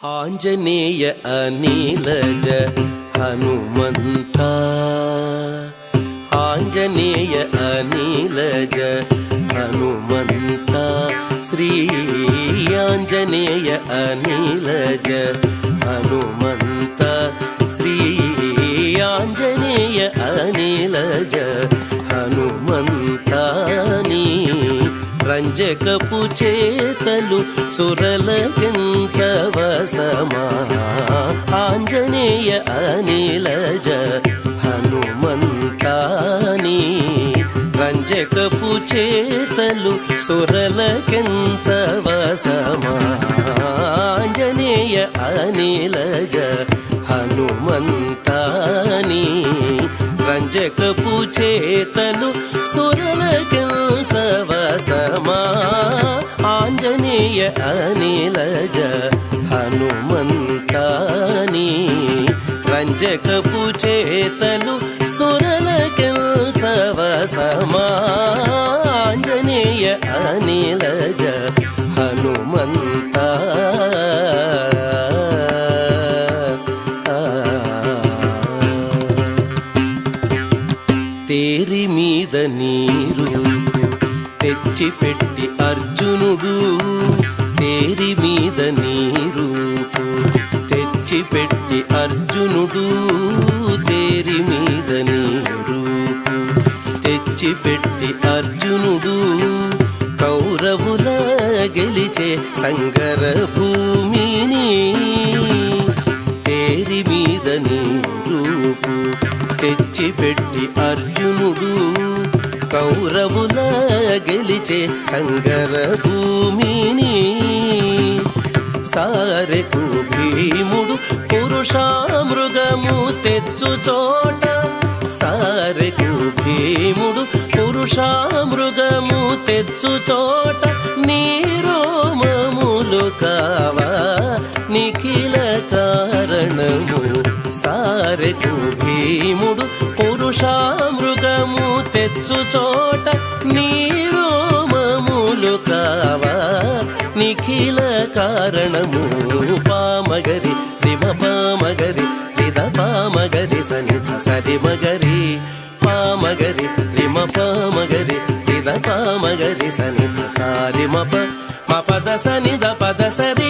ఆంజనేయ అనిలజ హనుమంత ఆంజనేయ అనిలజ హనుమంత శ్రీ ఆంజనేయ అనిలజ హనుమంత శ్రీ ఆంజనేయ అనిలజ హనుమంత నీ రంజకపు చేతలు సురలకించవసమా ఆంజనేయ అనిలజ హనుమంతాని రంజకపు చేతలు సురలకించవసమా ఆంజనేయ అనిలజ హనుమంతాని రంజకపు చేతలు సురలకించవసమా ఆంజనేయ అనిలజ హనుమంతాని రంజకపు చేతలు సురలకించవసమా ఆంజనేయ అనిలజ హనుమంత తేరి మీద నీరు తెచ్చిపెట్టి అర్జునుడు తేరి మీద నీరు తెచ్చిపెట్టి అర్జునుడు తేరి మీద నీరు తెచ్చిపెట్టి అర్జునుడు కౌరవుల గెలిచే సంగర భూమిని తేరి మీద నీరు తెచ్చిపెట్టి అర్జునుడు కౌరవుల గెలిచే సంగర భూమిని సారెకు భీముడు పురుషామృగము తెచ్చు చోట సారెకు భీముడు పురుషామృగము తెచ్చు చోట నీరోమములు కావా నిఖిల కారణము సారెకు భీముడు పురుషామృగము తెచ్చు చోట నీరోమములు కావా నిఖిల కారణము పామగరి రిమ పామగరి రిద పామగరి సనిధ సరి మగరి పామగరి రిమ పామగరి రిద పామగరి సనిధ సారి మప మపద సనిధ పద సరి